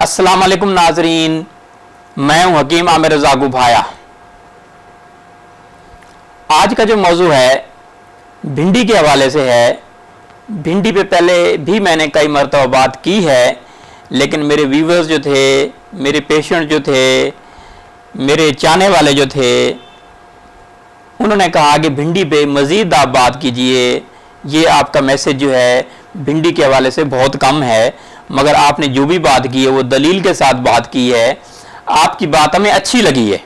अस्सलाम वालेकुम नाजरीन, मैं हूं हकीम आमिर रज़ा भाया। आज का जो मौजू है भिंडी के हवाले से है। भिंडी पे पहले भी मैंने कई मरतबा बात की है, लेकिन मेरे व्यूवर्स जो थे, मेरे पेशेंट जो थे, मेरे चाहने वाले जो थे, उन्होंने कहा कि भिंडी पे मज़ीद आप बात कीजिए। ये आपका मैसेज जो है भिंडी के हवाले से बहुत कम है, मगर आपने जो भी बात की है वो दलील के साथ बात की है। आपकी बात हमें अच्छी लगी है,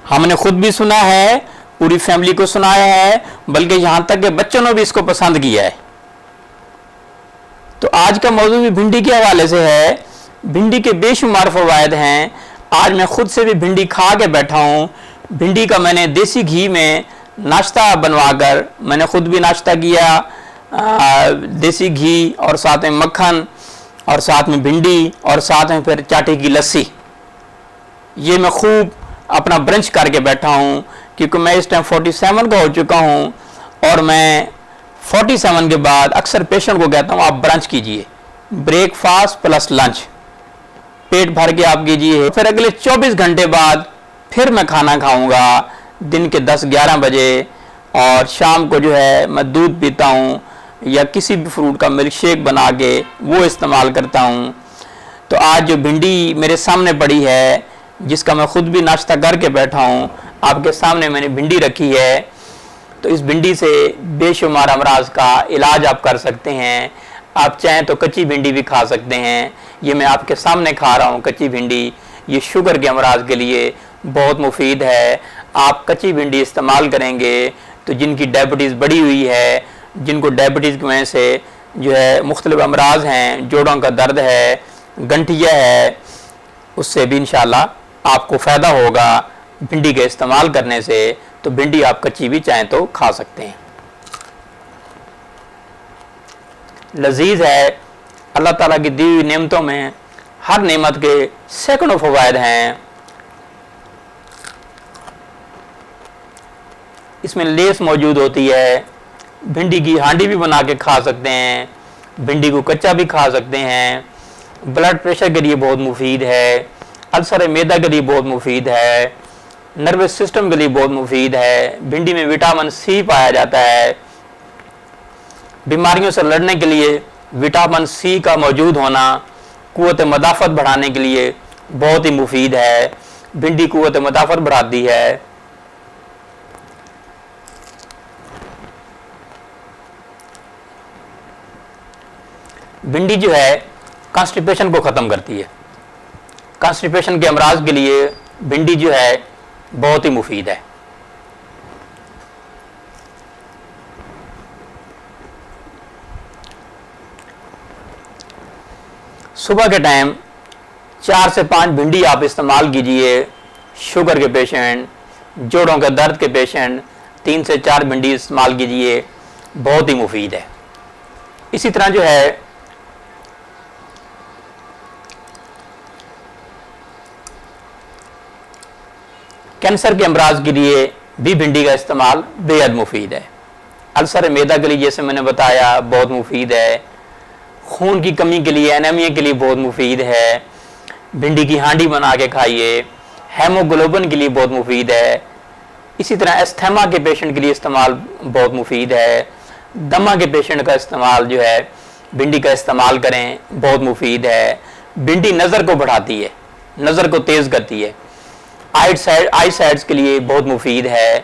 हमने खुद भी सुना है, पूरी फैमिली को सुनाया है, बल्कि यहाँ तक कि बच्चों ने भी इसको पसंद किया है। तो आज का मौजू भी भिंडी के हवाले से है। भिंडी के बेशुमार फ़वायद हैं। आज मैं खुद से भी भिंडी खा के बैठा हूँ। भिंडी का मैंने देसी घी में नाश्ता बनवाकर मैंने खुद भी नाश्ता किया, देसी घी और साथ में मक्खन और साथ में भिंडी और साथ में फिर चाटी की लस्सी। ये मैं खूब अपना ब्रंच करके बैठा हूँ, क्योंकि मैं इस टाइम 47 का हो चुका हूँ और मैं 47 के बाद अक्सर पेशेंट को कहता हूँ आप ब्रंच कीजिए, ब्रेकफास्ट प्लस लंच पेट भर के आप कीजिए। फिर अगले 24 घंटे बाद फिर मैं खाना खाऊंगा दिन के 10-11 बजे, और शाम को जो है मैं दूध पीता हूँ या किसी भी फ्रूट का मिल्क शेक बना के वो इस्तेमाल करता हूँ। तो आज जो भिंडी मेरे सामने पड़ी है, जिसका मैं खुद भी नाश्ता करके बैठा हूँ, आपके सामने मैंने भिंडी रखी है। तो इस भिंडी से बेशुमार अमराज का इलाज आप कर सकते हैं। आप चाहें तो कच्ची भिंडी भी खा सकते हैं। ये मैं आपके सामने खा रहा हूँ कच्ची भिंडी। ये शुगर के अमराज के लिए बहुत मुफीद है। आप कच्ची भिंडी इस्तेमाल करेंगे तो जिनकी डायबिटीज़ बढ़ी हुई है, जिनको डायबिटीज़ की वजह से जो है मुख्तलिफ अमराज हैं, जोड़ों का दर्द है, गंठिया है, उससे भी इंशाल्लाह आपको फ़ायदा होगा भिंडी के इस्तेमाल करने से। तो भिंडी आप कच्ची भी चाहें तो खा सकते हैं। लजीज है। अल्लाह ताला की दी हुई नेमतों में हर नेमत के सैकड़ों फ़वायद हैं। इसमें लेस मौजूद होती है। भिंडी की हांडी भी बना के खा सकते हैं, भिंडी को कच्चा भी खा सकते हैं। ब्लड प्रेशर के लिए बहुत मुफीद है, अल्सर मैदा के लिए बहुत मुफीद है, नर्वस सिस्टम के लिए बहुत मुफीद है। भिंडी में विटामिन सी पाया जाता है। बीमारियों से लड़ने के लिए विटामिन सी का मौजूद होना कुव्वत मदाफ़त बढ़ाने के लिए बहुत ही मुफीद है। भिंडी कुव्वत मदाफ़त बढ़ाती है। भिंडी जो है कॉन्स्टिपेशन को ख़त्म करती है। कॉन्स्टिपेशन के अमराज के लिए भिंडी जो है बहुत ही मुफीद है। सुबह के टाइम 4 से 5 भिंडी आप इस्तेमाल कीजिए। शुगर के पेशेंट, जोड़ों के दर्द के पेशेंट 3 से 4 भिंडी इस्तेमाल कीजिए, बहुत ही मुफीद है। इसी तरह जो है कैंसर के अमराज के लिए भी भिंडी का इस्तेमाल बेहद मुफीद है। अल्सर मैदा के लिए जैसे मैंने बताया बहुत मुफीद है। खून की कमी के लिए, एनीमिया के लिए बहुत मुफीद है। भिंडी की हांडी बना के खाइए। हेमोग्लोबिन के लिए बहुत मुफीद है। इसी तरह एस्थमा के पेशेंट के लिए इस्तेमाल बहुत मुफीद है। दमा के पेशेंट का इस्तेमाल जो है भिंडी का इस्तेमाल करें, बहुत मुफीद है। भिंडी नज़र को बढ़ाती है, नज़र को तेज़ करती है। आई साइड्स के लिए बहुत मुफीद है।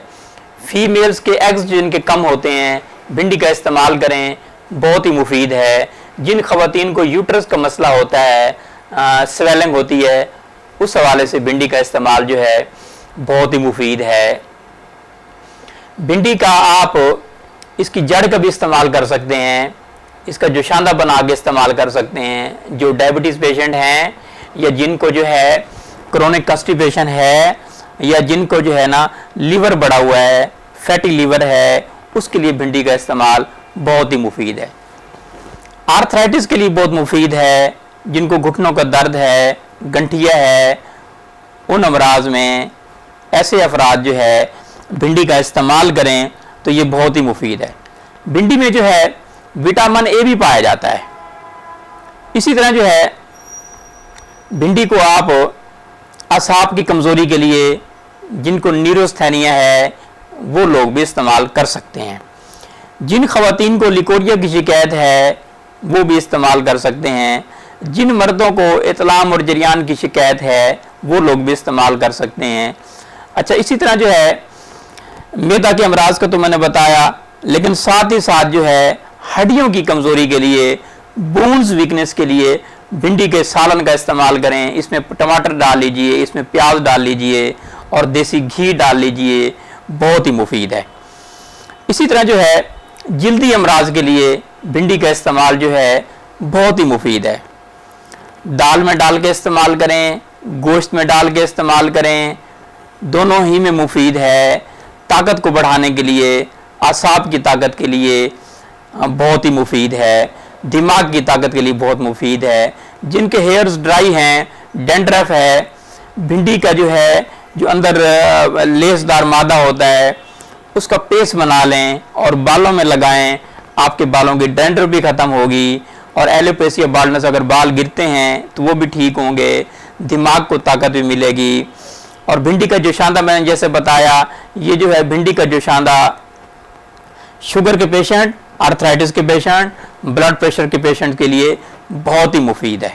फीमेल्स के एग्स जिनके कम होते हैं, भिंडी का इस्तेमाल करें, बहुत ही मुफीद है। जिन ख़वातीन को यूट्रस का मसला होता है, स्वेलिंग होती है, उस हवाले से भिंडी का इस्तेमाल जो है बहुत ही मुफीद है। भिंडी का आप इसकी जड़ का भी इस्तेमाल कर सकते हैं। इसका जोशांदा बना के इस्तेमाल कर सकते हैं। जो डायबिटीज़ पेशेंट हैं या जिनको जो है क्रोनिक कॉन्स्टिपेशन है, या जिनको जो है ना लीवर बढ़ा हुआ है, फैटी लीवर है, उसके लिए भिंडी का इस्तेमाल बहुत ही मुफीद है। आर्थराइटिस के लिए बहुत मुफीद है। जिनको घुटनों का दर्द है, गंठिया है, उन अमराज में ऐसे अफराद जो है भिंडी का इस्तेमाल करें तो ये बहुत ही मुफीद है। भिंडी में जो है विटामिन ए भी पाया जाता है। इसी तरह जो है भिंडी को आप असाब की कमज़ोरी के लिए, जिनको नीरोस्थैनिया है, वो लोग भी इस्तेमाल कर सकते हैं। जिन ख़वातीन को लिकोरिया की शिकायत है वो भी इस्तेमाल कर सकते हैं। जिन मर्दों को इतलाम और जरियान की शिकायत है वो लोग भी इस्तेमाल कर सकते हैं। अच्छा, इसी तरह जो है मैदा के अमराज का तो मैंने बताया, लेकिन साथ ही साथ जो है हड्डियों की कमज़ोरी के लिए, बोन्स वीकनेस के लिए भिंडी के सालन का इस्तेमाल करें। इसमें टमाटर डाल लीजिए, इसमें प्याज डाल लीजिए और देसी घी डाल लीजिए, बहुत ही मुफीद है। इसी तरह जो है जल्दी अमराज के लिए भिंडी का इस्तेमाल जो है बहुत ही मुफीद है। दाल में डाल के इस्तेमाल करें, गोश्त में डाल के इस्तेमाल करें, दोनों ही में मुफीद है। ताकत को बढ़ाने के लिए, आसाब की ताकत के लिए बहुत ही मुफीद है। दिमाग की ताकत के लिए बहुत मुफीद है। जिनके हेयर्स ड्राई हैं, डेंड्रफ है, भिंडी का जो है जो अंदर लेसदार मादा होता है उसका पेस्ट बना लें और बालों में लगाएं। आपके बालों की डेंड्रफ भी ख़त्म होगी और एलोपेशिया बाल्डनेस, अगर बाल गिरते हैं तो वो भी ठीक होंगे। दिमाग को ताकत भी मिलेगी। और भिंडी का जोशांदा मैंने जैसे बताया, ये जो है भिंडी का जोशांदा शुगर के पेशेंट, आर्थराइटिस के पेशेंट, ब्लड प्रेशर के पेशेंट के लिए बहुत ही मुफीद है।